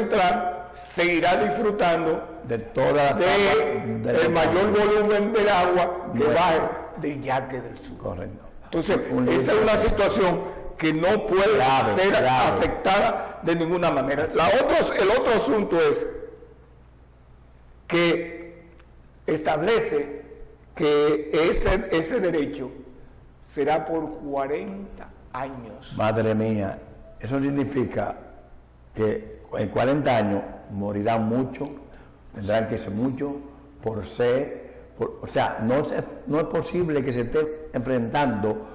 central seguirá disfrutando de todas el mayor volumen del agua que baje del Yaque del Sur. Correcto. Entonces, esa es una situación que no puede ser aceptada de ninguna manera. El otro asunto es que establece que ese derecho será por 40 años. Madre mía, eso significa que en 40 años morirán muchos, tendrán que ser muchos por sed. O sea, no es posible que se esté enfrentando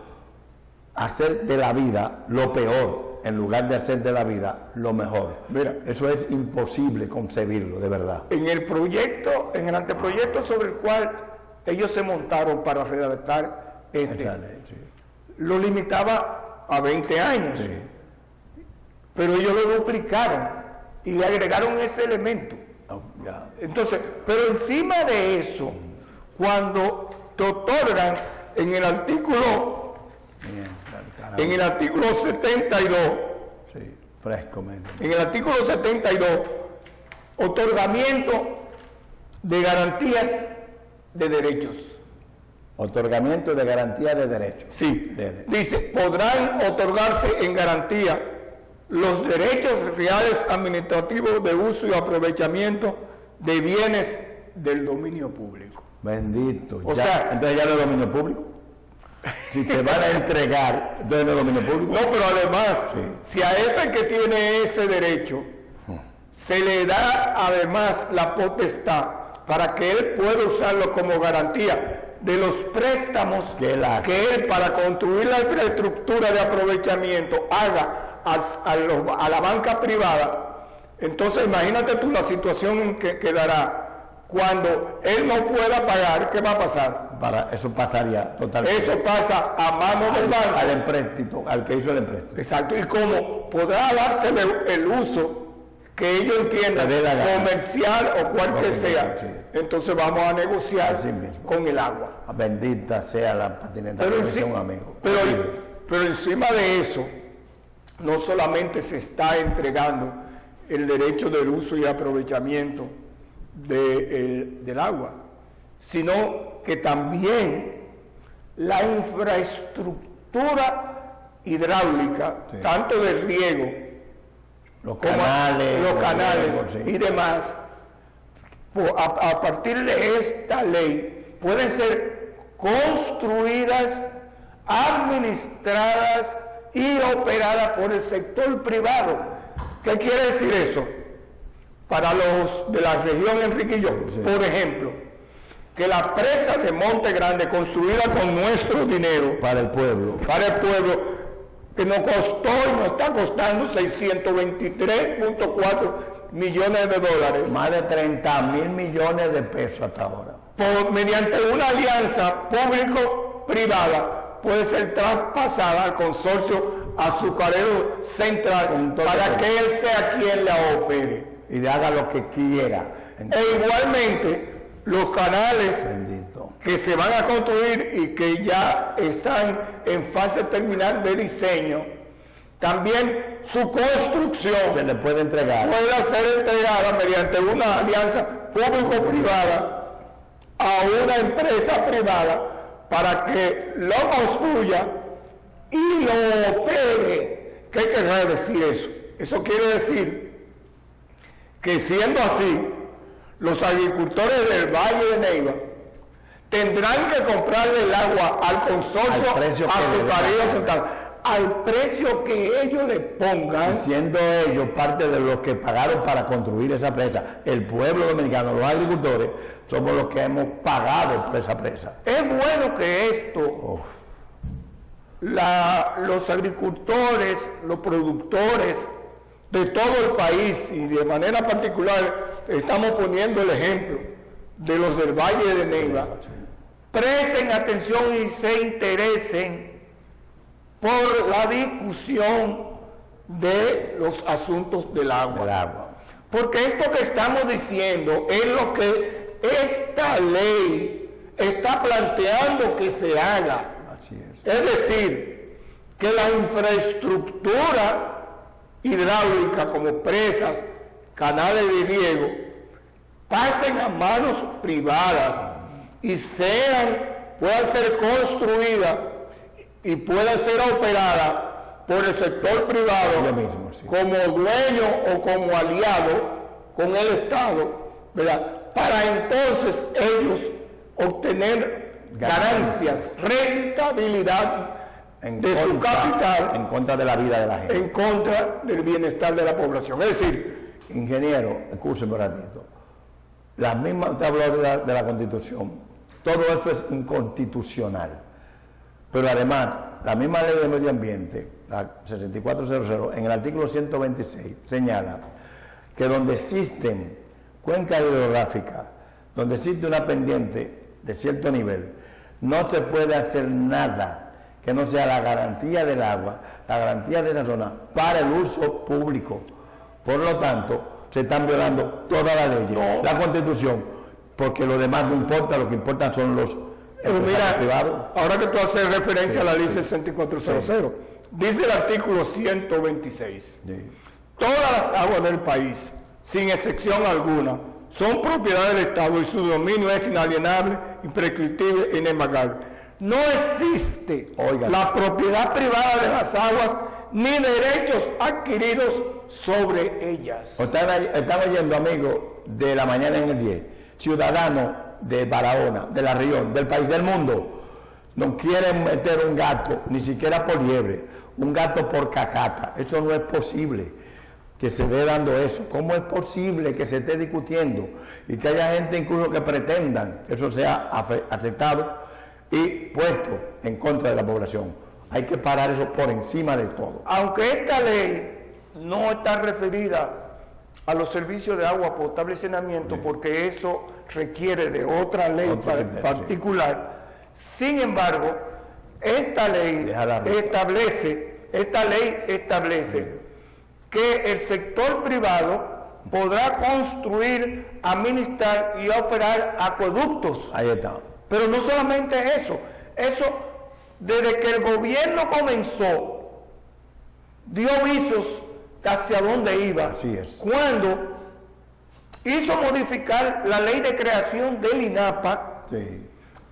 a hacer de la vida lo peor en lugar de hacer de la vida lo mejor. Mira, eso es imposible concebirlo, de verdad. En el anteproyecto sobre el cual ellos se montaron para redactar lo limitaba a 20 años, pero ellos lo duplicaron y le agregaron ese elemento. Entonces, pero encima de eso, cuando te otorgan en el artículo 72, en el artículo 72, otorgamiento de garantías de derechos. Otorgamiento de garantía de derechos. Sí, dice, podrán otorgarse en garantía los derechos reales administrativos de uso y aprovechamiento de bienes del dominio público. Bendito. Entonces ya no es dominio público. Si se van a entregar, entonces no es dominio público. No, pero además, si a ese que tiene ese derecho se le da además la potestad para que él pueda usarlo como garantía de los préstamos que él para construir la infraestructura de aprovechamiento haga a la banca privada, entonces imagínate tú la situación en que quedará cuando él no pueda pagar. ¿Qué va a pasar? Eso pasaría totalmente. Eso pasa a mano del banco. Al empréstito, al que hizo el empréstito. Exacto, y como podrá darse el uso que ellos entiendan, comercial o cual que sea, entonces vamos a negociar con el agua. Bendita sea la patineta, amigo. Pero encima de eso, no solamente se está entregando el derecho del uso y aprovechamiento del agua, sino que también la infraestructura hidráulica, tanto de riego, los canales y demás, a partir de esta ley, pueden ser construidas, administradas y operadas por el sector privado. ¿Qué quiere decir eso? Para los de la región Enriquillo, por ejemplo, que la presa de Monte Grande, construida con nuestro dinero, para el pueblo, que nos costó y nos está costando 623.4 millones de dólares. Más de 30.000 millones de pesos hasta ahora. Mediante una alianza público-privada puede ser traspasada al consorcio azucarero central para que él sea quien la opere. Y le haga lo que quiera. E igualmente, los canales que se van a construir y que ya están en fase terminal de diseño, también su construcción se le puede entregar. Puede ser entregada mediante una alianza público-privada a una empresa privada para que lo construya y lo opere. ¿Qué querrá decir eso? Eso quiere decir que siendo así, los agricultores del Valle de Neiva tendrán que comprarle el agua al consorcio azucarero central al precio que ellos le pongan, siendo ellos parte de los que pagaron para construir esa presa. El pueblo dominicano, los agricultores, somos los que hemos pagado por esa presa. Es bueno que esto, los agricultores, los productores de todo el país, y de manera particular estamos poniendo el ejemplo de los del Valle de Neiva, presten atención y se interesen por la discusión de los asuntos del agua. Porque esto que estamos diciendo es lo que esta ley está planteando que se haga. Es decir, que la infraestructura hidráulica como presas, canales de riego, pasen a manos privadas y puedan ser construidas y puedan ser operadas por el sector privado mismo, sí, como dueño o como aliado con el Estado, ¿verdad? Para entonces ellos obtener ganancias, rentabilidad de su capital en contra de la vida de la gente, en contra del bienestar de la población. Es decir, ingeniero, escúcheme un ratito, las mismas, usted habló de la Constitución, todo eso es inconstitucional, pero además la misma ley de medio ambiente, la 6400, en el artículo 126 señala que donde existen cuencas hidrográficas, donde existe una pendiente de cierto nivel, no se puede hacer nada que no sea la garantía del agua, la garantía de esa zona para el uso público. Por lo tanto, se están violando todas las leyes, la Constitución, porque lo demás no importa, lo que importan son los privados. Ahora que tú haces referencia a la ley 6400, dice el artículo 126, todas las aguas del país, sin excepción alguna, son propiedad del Estado y su dominio es inalienable, imprescriptible e inembargable. No existe la propiedad privada de las aguas ni derechos adquiridos sobre ellas. Están oyendo, amigos, de la mañana en el 10, ciudadanos de Barahona, de la región, del país, del mundo, no quieren meter un gato, ni siquiera por liebre, un gato por cacata. Eso no es posible que se esté dando eso. ¿Cómo es posible que se esté discutiendo y que haya gente incluso que pretendan que eso sea aceptado y puesto en contra de la población? Hay que parar eso por encima de todo. Aunque esta ley no está referida a los servicios de agua potable y saneamiento, porque eso requiere de otra ley particular, sin embargo, esta ley establece que el sector privado podrá construir, administrar y operar acueductos. Ahí está. Pero no solamente eso, desde que el gobierno comenzó, dio avisos hacia dónde iba. Así es. Cuando hizo modificar la ley de creación del INAPA,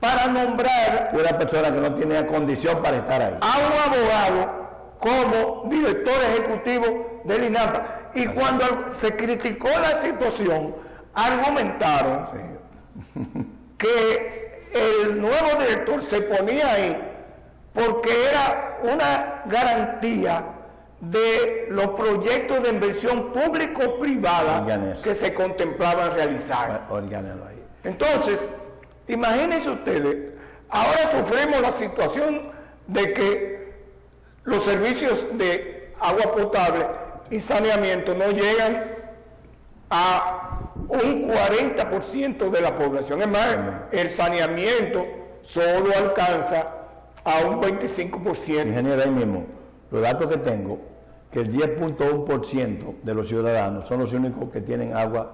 para nombrar una persona que no tenía condición para estar ahí, a un abogado como director ejecutivo del INAPA. Y cuando se criticó la situación, argumentaron que el nuevo director se ponía ahí porque era una garantía de los proyectos de inversión público-privada que se contemplaban realizar. Entonces, imagínense ustedes, ahora sufrimos la situación de que los servicios de agua potable y saneamiento no llegan a un 40% de la población. Es más, el saneamiento solo alcanza a un 25%. Ingeniero, ahí mismo, los datos que tengo, que el 10.1% de los ciudadanos son los únicos que tienen agua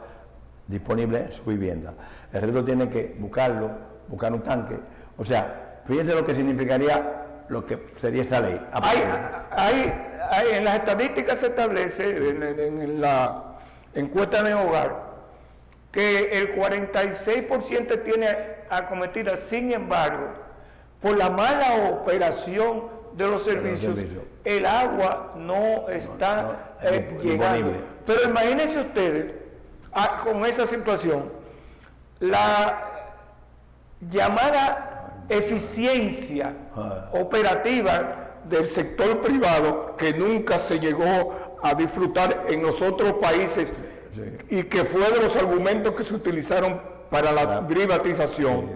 disponible en su vivienda. El resto tiene que buscar un tanque. O sea, fíjense lo que significaría lo que sería esa ley. En las estadísticas se establece, en la encuesta de hogar, que el 46% tiene acometida. Sin embargo, por la mala operación de los servicios, el agua no está llegando. Pero imagínense ustedes, con esa situación, la llamada eficiencia operativa del sector privado, que nunca se llegó a disfrutar en los otros países, y que fue de los argumentos que se utilizaron para la privatización,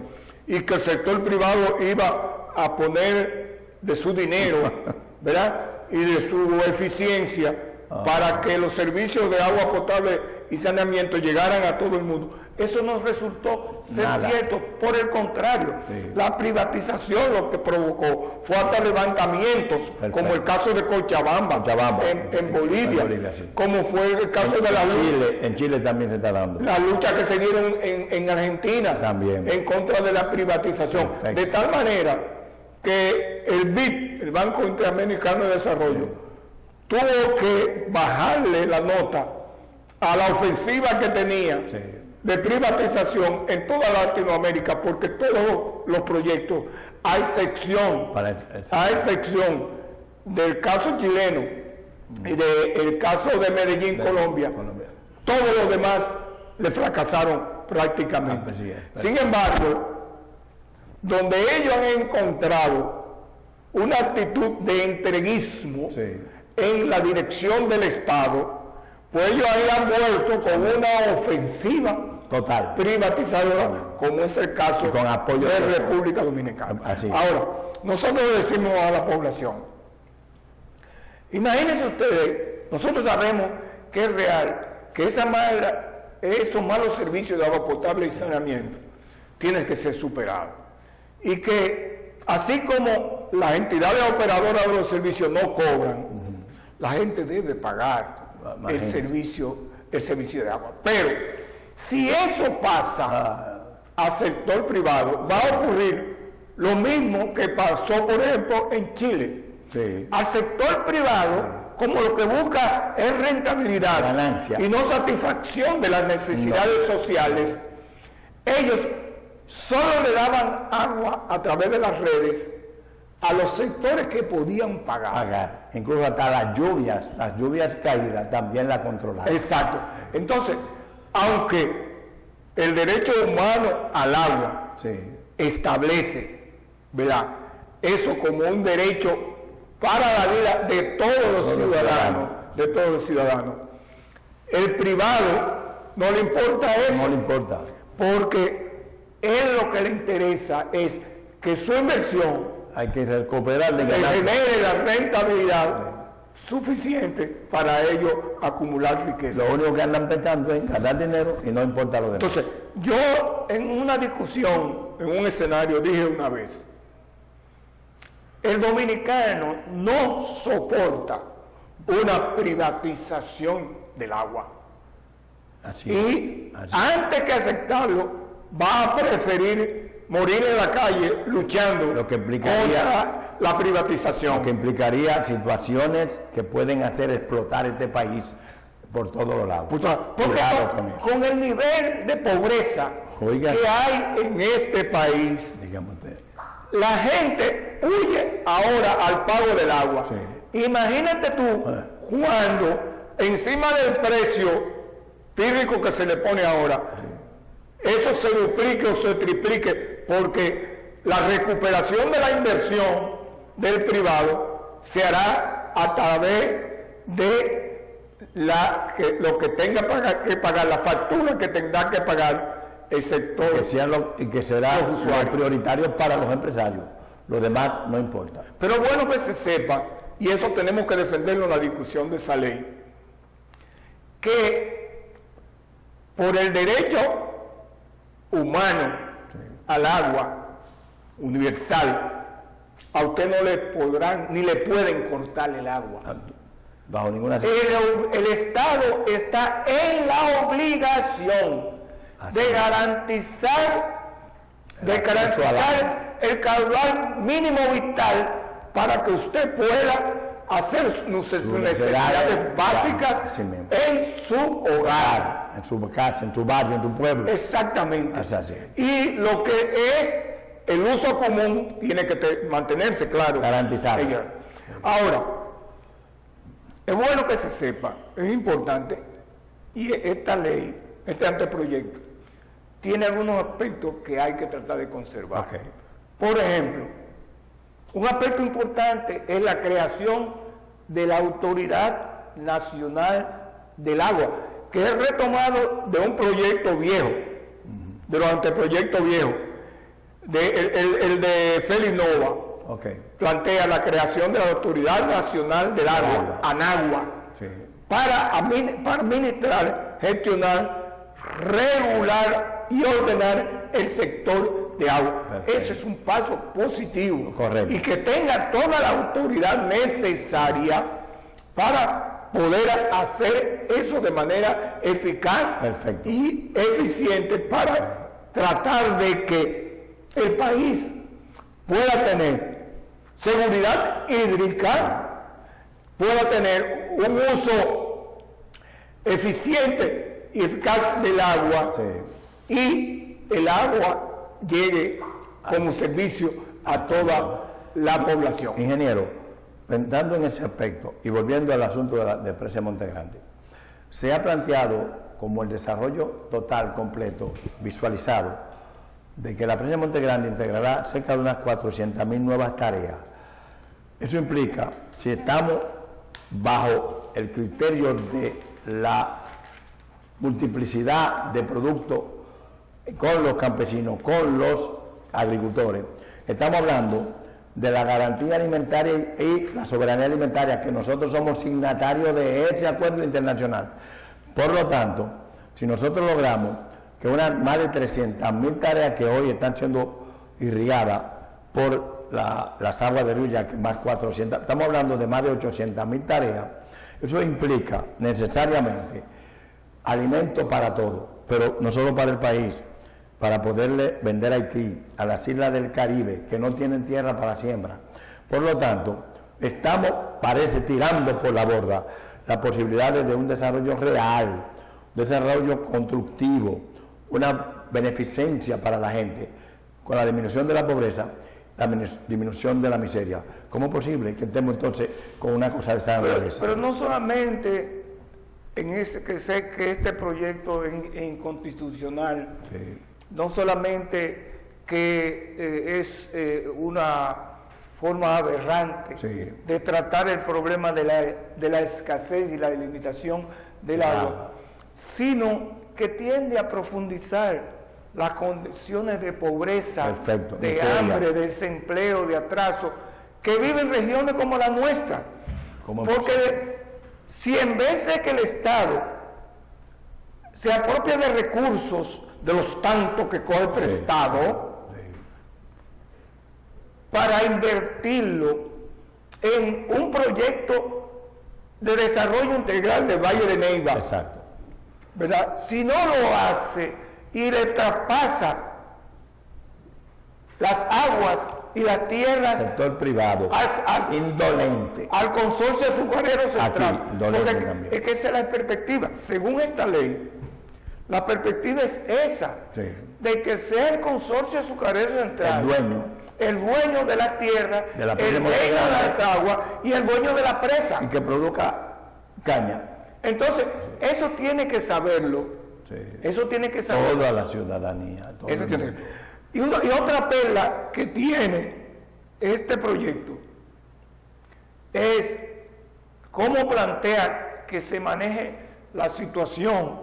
y que el sector privado iba a poner de su dinero, ¿verdad?, y de su eficiencia para que los servicios de agua potable y saneamiento llegaran a todo el mundo. Eso no resultó ser cierto. Por el contrario, la privatización lo que provocó fue hasta levantamientos, como el caso de Cochabamba, en Bolivia, como fue el caso de la lucha. En Chile también se está dando. La lucha que se dieron en Argentina también en contra de la privatización. De tal manera que el BID, el Banco Interamericano de Desarrollo, tuvo que bajarle la nota a la ofensiva que tenía Sí. de privatización en toda Latinoamérica, porque todos los proyectos, a excepción del caso chileno y del caso de Medellín, Colombia, todos los demás le fracasaron prácticamente. Sin embargo, donde ellos han encontrado una actitud de entreguismo en la dirección del Estado, pues ellos ahí han vuelto con una ofensiva total privatizadora, como es el caso con apoyo de República Dominicana. Así. Ahora, nosotros decimos a la población, imagínense ustedes, nosotros sabemos que es real, que esos malos servicios de agua potable y saneamiento tienen que ser superados. Y que así como las entidades operadoras de los servicios no cobran, la gente debe pagar el servicio de agua. Pero si eso pasa al sector privado, va a ocurrir lo mismo que pasó, por ejemplo, en Chile. Sí. Al sector privado, como lo que busca es rentabilidad, ganancia, y no satisfacción de las necesidades sociales, ellos solo le daban agua a través de las redes a los sectores que podían pagar. Incluso hasta las lluvias caídas también la controlaban. Exacto. Entonces, aunque el derecho humano al agua establece, ¿verdad?, eso como un derecho para la vida de todos los ciudadanos, el privado no le importa eso. No le importa. Porque él lo que le interesa es que su inversión hay que recuperar le genere la rentabilidad suficiente para ellos acumular riqueza. Lo único que andan pensando es ganar dinero y no importa lo demás. Entonces, yo en una discusión, en un escenario, dije una vez, el dominicano no soporta una privatización del agua. Antes que aceptarlo, va a preferir morir en la calle luchando contra la privatización. Lo que implicaría situaciones que pueden hacer explotar este país por todos los lados. Porque con el nivel de pobreza que hay en este país, la gente huye ahora al pago del agua. Imagínate tú cuando encima del precio pírrico que se le pone ahora, eso se duplique o se triplique, porque la recuperación de la inversión del privado se hará a través de lo que tenga que pagar, la factura que tendrá que pagar el sector. Que será prioritario para los empresarios. Lo demás no importa. Pero bueno que se sepa, y eso tenemos que defenderlo en la discusión de esa ley, que por el derecho humano al agua universal, a usted no le podrán ni le pueden cortar el agua. Bajo ninguna el Estado está en la obligación de garantizar el caudal mínimo vital para que usted pueda hacer sus necesidades básicas en su hogar, en su casa, en tu barrio, en tu pueblo. Exactamente. Y lo que es el uso común tiene que mantenerse, claro, garantizado. Ahora, es bueno que se sepa, es importante, y esta ley, este anteproyecto, tiene algunos aspectos que hay que tratar de conservar. Por ejemplo, un aspecto importante es la creación de la Autoridad Nacional del Agua, que es retomado de un proyecto viejo, de los anteproyectos viejos, el de Félix Nova. Plantea la creación de la Autoridad Nacional del Agua, ANAGUA, para administrar, gestionar, regular y ordenar el sector de agua. Ese es un paso positivo. Y que tenga toda la autoridad necesaria para poder hacer eso de manera eficaz y eficiente, para tratar de que el país pueda tener seguridad hídrica, pueda tener un uso eficiente y eficaz del agua, Sí. y el agua llegue como servicio a toda la población. Ingeniero, pensando en ese aspecto y volviendo al asunto de Presa Monte Grande, se ha planteado como el desarrollo total, completo, visualizado, de que la Presa Monte Grande integrará cerca de unas 400.000 nuevas tareas. Eso implica, si estamos bajo el criterio de la multiplicidad de productos con los campesinos, con los agricultores, estamos hablando de la garantía alimentaria y la soberanía alimentaria, que nosotros somos signatarios de ese acuerdo internacional. Por lo tanto, si nosotros logramos que más de 300.000 tareas que hoy están siendo irrigadas por las aguas de Ruya, que más 400, estamos hablando de más de 800.000 tareas, eso implica necesariamente alimento para todos, pero no solo para el país, para poderle vender a Haití, a las islas del Caribe, que no tienen tierra para siembra. Por lo tanto, estamos, parece, tirando por la borda las posibilidades de un desarrollo real, un desarrollo constructivo, una beneficencia para la gente, con la disminución de la pobreza, la disminución de la miseria. ¿Cómo es posible que estemos entonces con una cosa de esa naturaleza? Pero no solamente en ese, que sé que este proyecto es inconstitucional, Sí. no solamente que es una forma aberrante Sí. de tratar el problema de la escasez y la limitación del agua, sino que tiende a profundizar las condiciones de pobreza, Perfecto, de miseria, hambre, de desempleo, de atraso, que viven regiones como la nuestra. Porque si en vez de que el Estado se apropie de recursos, de los tantos que coge prestado, para invertirlo en un proyecto de desarrollo integral del Valle de Neiva, Exacto. ¿verdad? Si no lo hace y le traspasa las aguas y las tierras Sector privado, indolente. al consorcio azucarero central, Aquí, indolente porque también. es que esa es la perspectiva. Según esta ley, la perspectiva es esa, Sí. de que sea el consorcio azucarero central El dueño de las tierras, de la el presa dueño Monte de Grande, las aguas y el dueño de la presa. y que produzca caña. Entonces, eso tiene que saberlo. Sí. Eso tiene que saberlo. Toda la ciudadanía. Todo Eso el tiene- mundo. y otra perla que tiene este proyecto es cómo plantea que se maneje la situación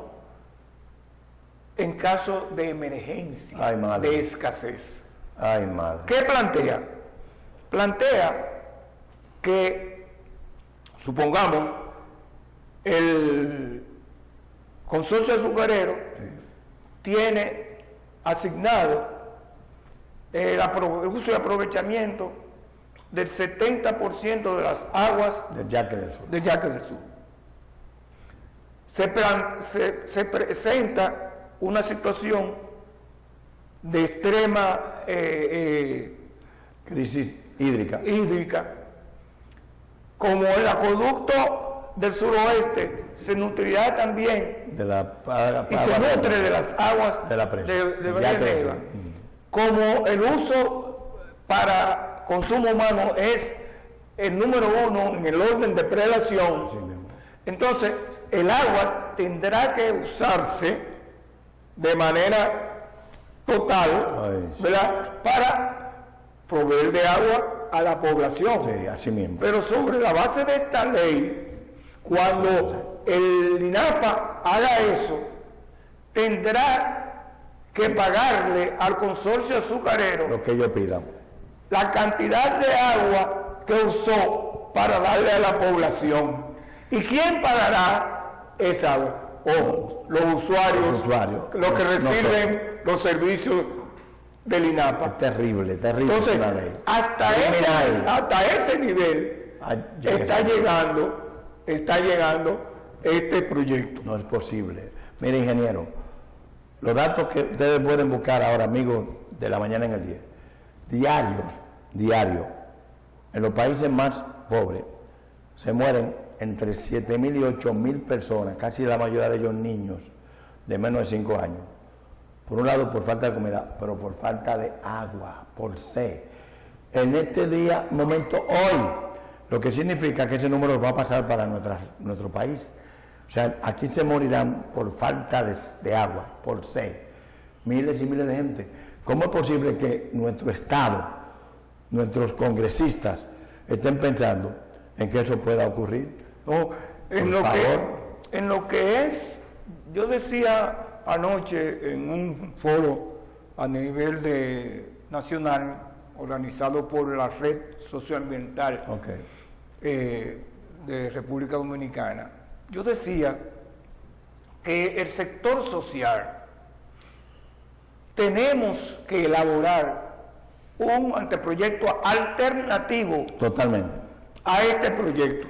en caso de emergencia, Ay, madre. de escasez. Ay, madre. ¿Qué plantea? Plantea que, supongamos, el consorcio azucarero tiene asignado el uso y aprovechamiento del 70% de las aguas Del Yaque del Sur. de Yaque del Sur. Se presenta una situación de extrema Crisis hídrica. hídrica, como el acueducto del suroeste se nutrirá también De la y se nutre de las aguas de la presa. de del Valle Yaque de del Neiva. Sur. Como el uso para consumo humano es el número uno en el orden de prelación, Así mismo. entonces el agua tendrá que usarse de manera total, Ay, sí. ¿verdad?, para proveer de agua a la población. Sí, así mismo. Pero sobre la base de esta ley, cuando el INAPA haga eso, tendrá que pagarle al consorcio azucarero Lo que ellos pidan. la cantidad de agua que usó para darle a la población. ¿Y quién pagará esa agua? Ojo, los usuarios, Los usuarios. los que reciben Nosotros. los servicios del INAPA. Es terrible, terrible Entonces, la ley. hasta Criminal. ese nivel está llegando este proyecto. No es posible. Mire, ingeniero, los datos que ustedes pueden buscar ahora, amigos, de la mañana en el 10, diarios, en los países más pobres, se mueren entre 7.000 y 8.000 personas, casi la mayoría de ellos niños de menos de 5 años. Por un lado por falta de comida, pero por falta de agua, por sed. En este día, momento, hoy, lo que significa que ese número va a pasar para nuestro país. O sea, aquí se morirán por falta de agua, por sed. Miles y miles de gente. ¿Cómo es posible que nuestro Estado, nuestros congresistas, estén pensando en que eso pueda ocurrir? No, en lo que es, yo decía anoche en un foro a nivel nacional organizado por la Red Socioambiental de República Dominicana, yo decía que el sector social tenemos que elaborar un anteproyecto alternativo totalmente a este proyecto.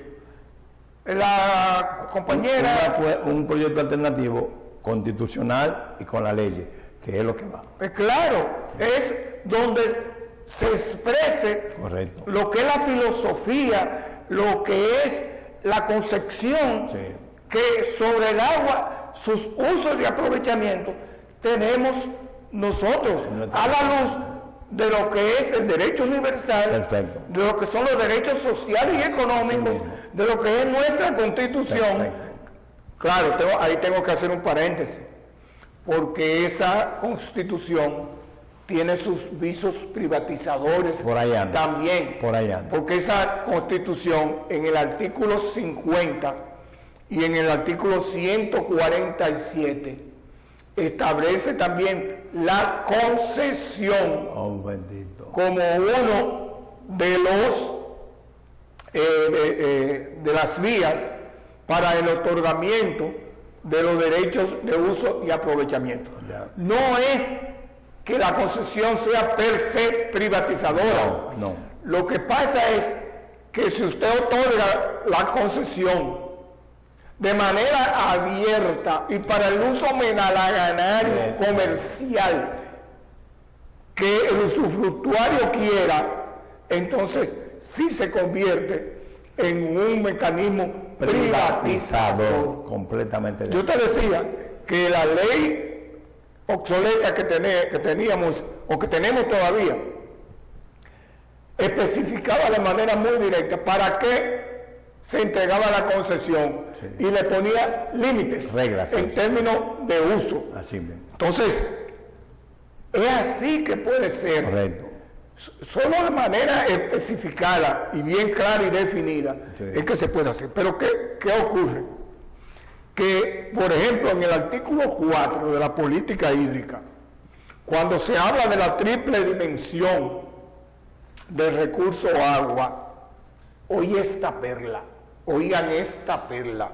La compañera... Un proyecto alternativo constitucional y con la ley, que es lo que va. Claro, es donde se exprese correcto, lo que es la filosofía, lo que es la concepción que sobre el agua, sus usos y aprovechamiento, tenemos nosotros a la luz de lo que es el derecho universal, perfecto, de lo que son los derechos sociales y económicos, de lo que es nuestra Constitución. Perfecto. Claro, ahí tengo que hacer un paréntesis, porque esa Constitución tiene sus visos privatizadores por ahí anda, también, por ahí anda. Porque esa Constitución en el artículo 50 y en el artículo 147 establece también la concesión como uno de los de las vías para el otorgamiento de los derechos de uso y aprovechamiento. No es que la concesión sea per se privatizadora. No. Lo que pasa es que si usted otorga la concesión de manera abierta y para el uso menalaganario comercial que el usufructuario quiera, entonces sí se convierte en un mecanismo privatizador. Completamente. Yo te decía que la ley obsoleta que teníamos o que tenemos todavía especificaba de manera muy directa para qué se entregaba la concesión y le ponía límites, reglas en términos de uso. Así mismo. Entonces, es así que puede ser. Correcto. Solo de manera especificada y bien clara y definida es que se puede hacer. Pero ¿qué ocurre? Que, por ejemplo, en el artículo 4 de la política hídrica, cuando se habla de la triple dimensión del recurso agua, oigan esta perla.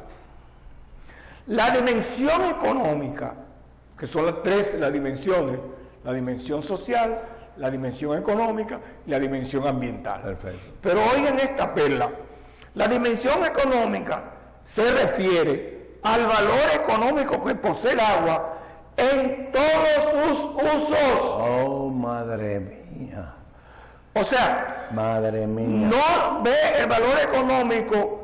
La dimensión económica, que son las dimensiones, la dimensión social, la dimensión económica y la dimensión ambiental. Perfecto. Pero oigan esta perla, la dimensión económica se refiere al valor económico que posee el agua en todos sus usos. Oh, madre mía. O sea, madre mía, no ve el valor económico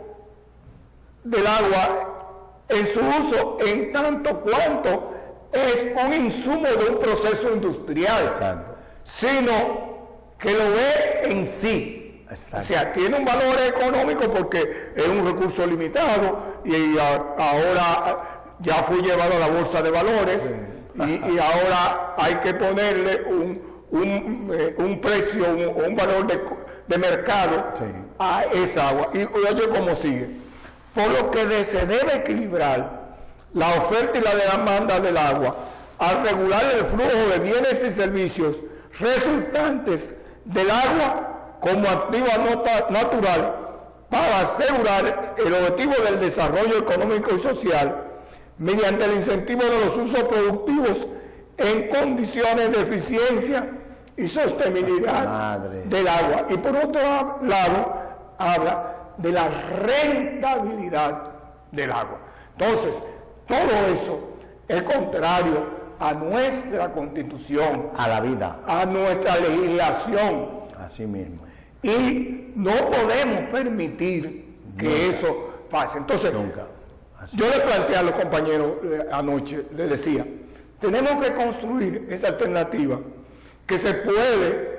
del agua en su uso en tanto cuanto es un insumo de un proceso industrial. Exacto. Sino que lo ve en sí. Exacto. O sea, tiene un valor económico porque es un recurso limitado y ahora ya fue llevado a la bolsa de valores y ahora hay que ponerle un precio, un valor de mercado a esa agua. Y oye cómo sigue. Por lo que se debe equilibrar la oferta y la demanda del agua al regular el flujo de bienes y servicios resultantes del agua como activo natural para asegurar el objetivo del desarrollo económico y social mediante el incentivo de los usos productivos en condiciones de eficiencia y sostenibilidad del agua. Y por otro lado, habla de la rentabilidad del agua. Entonces, todo eso es contrario a nuestra Constitución, a la vida, a nuestra legislación. Así mismo. Y no podemos permitir que eso pase. Entonces, Nunca. Así. yo le planteé a los compañeros anoche, les decía, tenemos que construir esa alternativa que se puede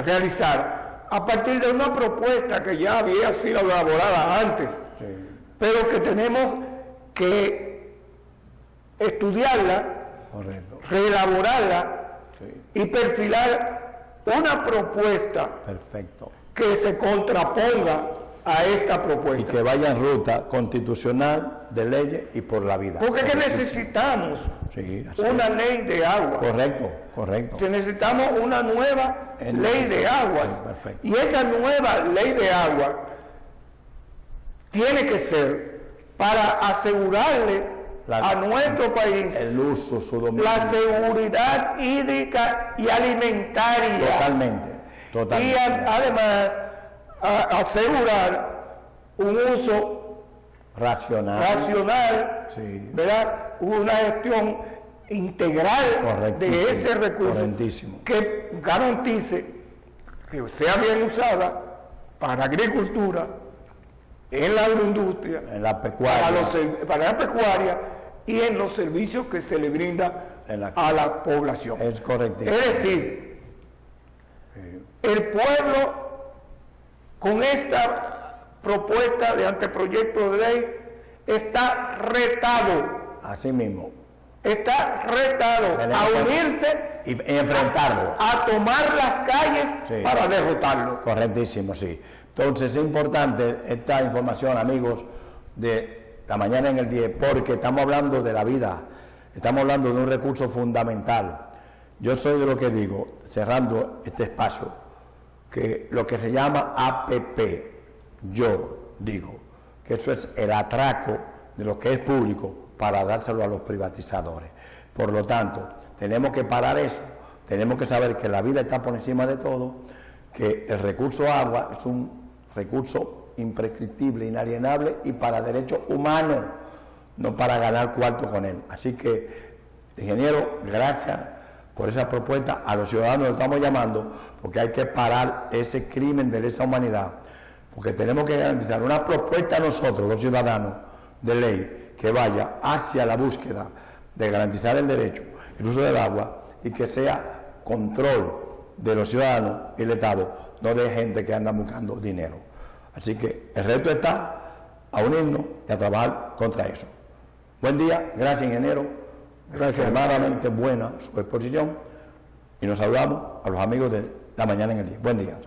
realizar a partir de una propuesta que ya había sido elaborada antes, Sí. pero que tenemos que estudiarla, Correcto. reelaborarla Sí. y perfilar una propuesta Perfecto. que se contraponga a esta Y propuesta. que vaya en ruta constitucional, de leyes y por la vida. Porque es que necesitamos Sí, así una es. ley de agua. Correcto, correcto. Que necesitamos una nueva Es ley de necesario. aguas. Sí, perfecto. Y esa nueva ley de agua tiene que ser para asegurarle a nuestro país El uso, su dominio. la seguridad hídrica y alimentaria. Totalmente, Y totalmente. además asegurar un uso Racional. racional, Sí. ¿verdad? Una gestión integral Correctísimo, de ese recurso correctísimo. que garantice que sea bien usada para la agricultura, en la agroindustria, En la pecuaria. para la pecuaria y en los servicios que se le brinda En la- a la población. Es correctísimo. Es decir, el pueblo con esta propuesta de anteproyecto de ley está retado Así mismo. a unirse Y enfrentarlo. a tomar las calles Sí. para derrotarlo. Correctísimo, sí. Entonces es importante esta información, amigos, de la mañana en el 10, porque estamos hablando de la vida, estamos hablando de un recurso fundamental. Yo soy de lo que digo, cerrando este espacio, que lo que se llama APP, yo digo que eso es el atraco de lo que es público para dárselo a los privatizadores. Por lo tanto, tenemos que parar eso, tenemos que saber que la vida está por encima de todo, que el recurso agua es un recurso imprescriptible, inalienable y para derechos humanos, no para ganar cuarto con él. Así que, ingeniero, gracias por esa propuesta. A los ciudadanos los estamos llamando porque hay que parar ese crimen de lesa humanidad, porque tenemos que garantizar una propuesta a nosotros, los ciudadanos, de ley que vaya hacia la búsqueda de garantizar el derecho, el uso del agua y que sea control de los ciudadanos y el Estado, no de gente que anda buscando dinero. Así que el reto está a unirnos y a trabajar contra eso. Buen día, gracias ingeniero, gracias, extremadamente buena su exposición y nos saludamos a los amigos de La Mañana en el 10. Buen día.